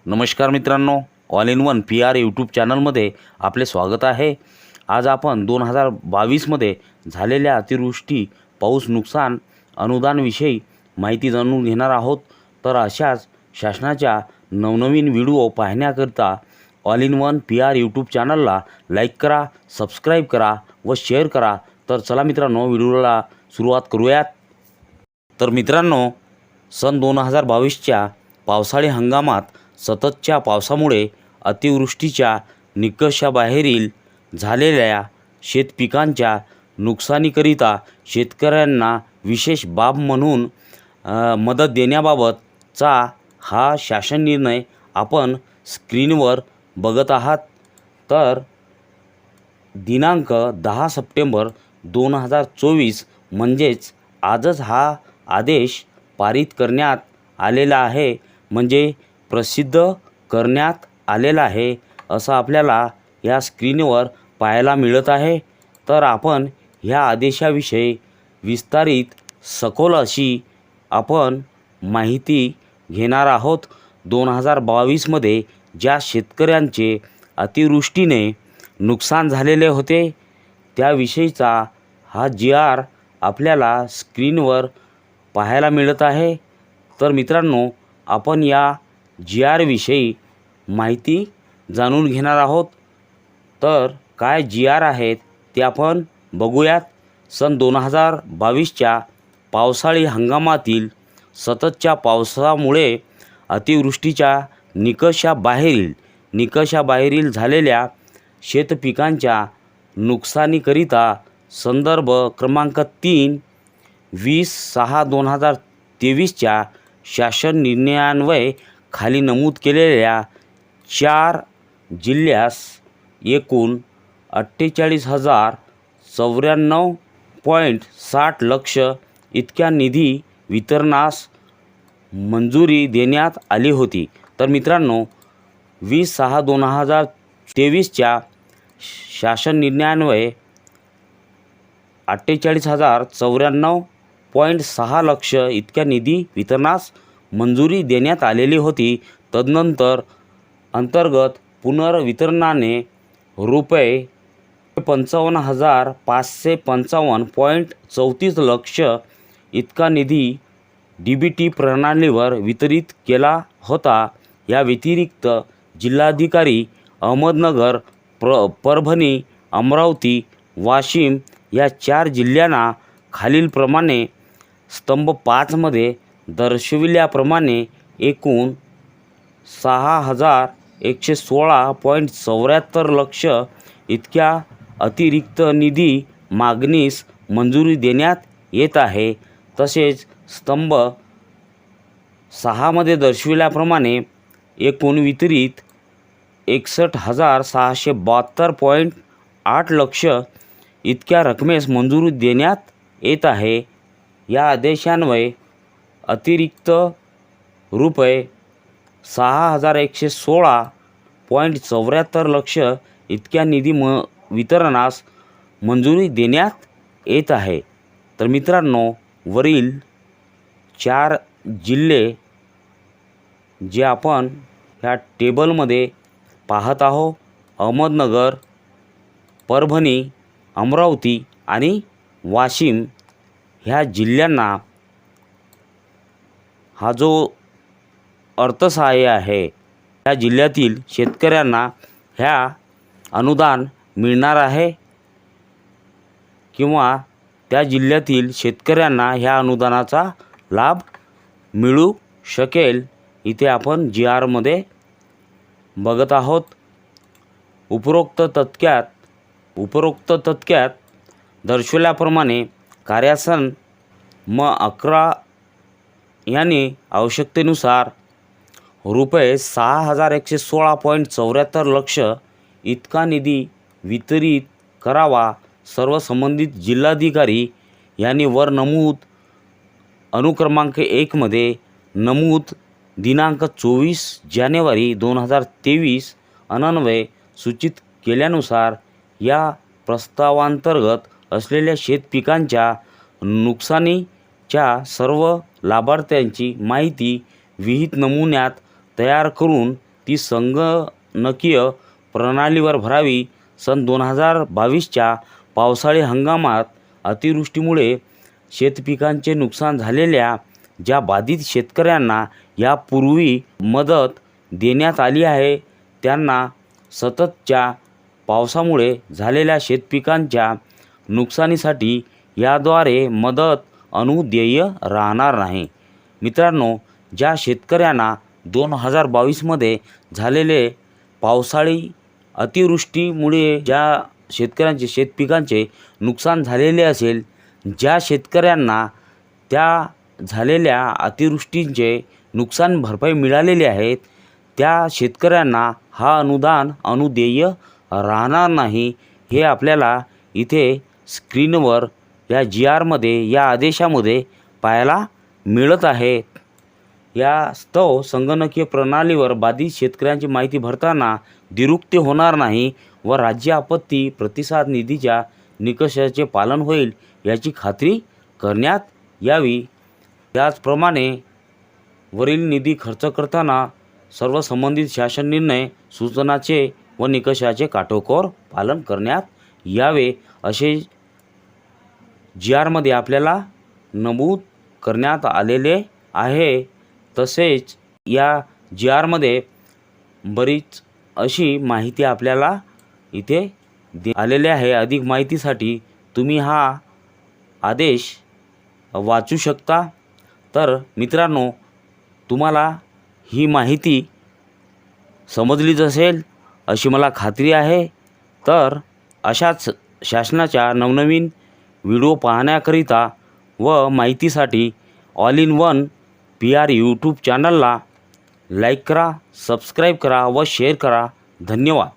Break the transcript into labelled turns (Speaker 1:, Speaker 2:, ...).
Speaker 1: नमस्कार मित्रांनो, all in one P our YouTube चॅनलमध्ये आपले स्वागत आहे। आज आपण 2022मध्ये झालेल्या अतिवृष्टी, पाऊस, नुकसान, अनुदानविषयी माहिती जाणून घेणार आहोत। तर अशाच शासनाच्या नवनवीन व्हिडिओ पाहण्याकरिता all in one P our YouTube चॅनलला लाईक करा, सबस्क्राईब करा व शेअर करा। तर चला मित्रांनो, व्हिडिओला सुरुवात करूयात। तर मित्रांनो, सन 2022च्या पावसाळी हंगामात सततच्या पावसामुळे अतिवृष्टीच्या निकषाबाहेरील झालेल्या शेतपिकांच्या नुकसानीकरिता शेतकऱ्यांना विशेष बाब म्हणून मदत देण्याबाबतचा हा शासन निर्णय आपण स्क्रीनवर बघत आहात। तर दिनांक 10 सप्टेंबर 2024 म्हणजेच आजच हा आदेश पारित करण्यात आलेला आहे, म्हणजे प्रसिद्ध करण्यात आलेला आहे असं आपल्याला या स्क्रीनवर पाहायला मिळत आहे। तर आपण ह्या आदेशाविषयी विस्तारित सखोल अशी आपण माहिती घेणार आहोत। 2022मध्ये ज्या शेतकऱ्यांचे अतिवृष्टीने नुकसान झालेले होते त्याविषयीचा हा GR आपल्याला स्क्रीनवर पाहायला मिळत आहे। तर मित्रांनो, आपण या GR विषयी माहिती जाणून घेणार आहोत। तर काय GR आहेत ते आपण बघूयात। सन 2022च्या पावसाळी हंगामातील सततच्या पावसामुळे अतिवृष्टीच्या निकषाबाहेरील झालेल्या शेतपिकांच्या नुकसानीकरिता संदर्भ क्रमांक 3 20/6/2023च्या शासन निर्णयान्वये खाली नमूद केलेल्या 4 जिल्ह्यास एकूण 48,094.60 लक्ष इतक्या निधी वितरणास मंजुरी देण्यात आली होती। तर मित्रांनो, 20/6/2023च्या शासन निर्णयान्वये 48,094.6 लक्ष इतक्या निधी वितरणास मंजुरी देण्यात आलेली होती। तदनंतर अंतर्गत पुनर्वितरणाने रुपये 55,555.34 लक्ष इतका निधी DBT प्रणालीवर वितरित केला होता। या व्यतिरिक्त जिल्हाधिकारी अहमदनगर, परभणी, अमरावती, वाशिम या 4 जिल्ह्यांना खालीलप्रमाणे स्तंभ 5 मध्ये दर्शविल्याप्रमाणे एकूण 6,116.74 लक्ष इतक्या अतिरिक्त निधी मागणीस मंजुरी देण्यात येत आहे। तसेच स्तंभ 6 मध्ये दर्शविल्याप्रमाणे एकूण वितरित 61,672.8 लक्ष इतक्या रकमेस मंजुरी देण्यात येत आहे। या आदेशान्वये अतिरिक्त रुपये 6,116.74 लक्ष इतक्या निधी वितरणास मंजुरी देण्यात येत आहे। तर मित्रांनो, वरील 4 जिल्हे जे आपण ह्या टेबलमध्ये पाहत आहोत, अहमदनगर, परभणी, अमरावती आणि वाशिम ह्या जिल्ह्यांना हा जो अर्थसहाय्य आहे, या जिल्ह्यातील शेतकऱ्यांना ह्या अनुदान मिळणार आहे किंवा त्या जिल्ह्यातील शेतकऱ्यांना ह्या अनुदानाचा लाभ मिळू शकेल, इथे आपण GR मध्ये बघत आहोत। उपरोक्त तथ्यात दर्शवल्याप्रमाणे कार्यासन म11 यांनी आवश्यकतेनुसार रुपये 6,116.74 लक्ष इतका निधी वितरित करावा। सर्व संबंधित जिल्हाधिकारी यांनी वर नमूद अनुक्रमांक 1 मध्ये नमूद दिनांक 24 जानेवारी 2023 अन्वये सूचित केल्यानुसार या प्रस्तावांतर्गत असलेल्या शेतपिकांच्या नुकसानीच्या सर्व लाभार्थ्यांची माहिती विहित नमुन्यात तयार करून ती संगणकीय प्रणालीवर भरावी. सन 2022च्या पावसाळी हंगामात अतिवृष्टीमुळे शेतपिकांचे नुकसान झालेल्या ज्या बाधित शेतकऱ्यांना यापूर्वी मदत देण्यात आली आहे, त्यांना सततच्या पावसामुळे झालेल्या शेतपिकांच्या नुकसानीसाठी याद्वारे मदत अनुदेय राहणार नाही. मित्रांनो, ज्या शेतकऱ्यांना 2022मध्ये झालेले पावसाळी अतिवृष्टीमुळे ज्या शेतकऱ्यांचे शेतपिकांचे नुकसान झालेले असेल, ज्या शेतकऱ्यांना त्या झालेल्या अतिवृष्टींचे नुकसान भरपाई मिळालेली आहेत, त्या शेतकऱ्यांना हा अनुदान अनुदेय राहणार नाही. हे आपल्याला इथे स्क्रीनवर या GRमध्ये या आदेशामध्ये पाहायला मिळत आहे. यास्तव संगणकीय प्रणालीवर बाधित शेतकऱ्यांची माहिती भरताना द्विरुक्ती होणार नाही व राज्य आपत्ती प्रतिसाद निधीच्या निकषाचे पालन होईल याची खात्री करण्यात यावी. त्याचप्रमाणे वरील निधी खर्च करताना सर्व संबंधित शासन निर्णय, सूचनाचे व निकषाचे काटेकोर पालन करण्यात यावे असे GRमध्ये आपल्याला नमूद करण्यात आलेले आहे. तसेच या GRमध्ये बरीच अशी माहिती आपल्याला इथे आलेली आहे. अधिक माहितीसाठी तुम्ही हा आदेश वाचू शकता. तर मित्रांनो, तुम्हाला ही माहिती समजलीच असेल अशी मला खात्री आहे. तर अशाच शासनाच्या नवनवीन व्हिडिओ पाहण्याकरिता व माहितीसाठी all in one PR YouTube चॅनलला लाईक करा, सबस्क्राईब करा व शेअर करा. धन्यवाद.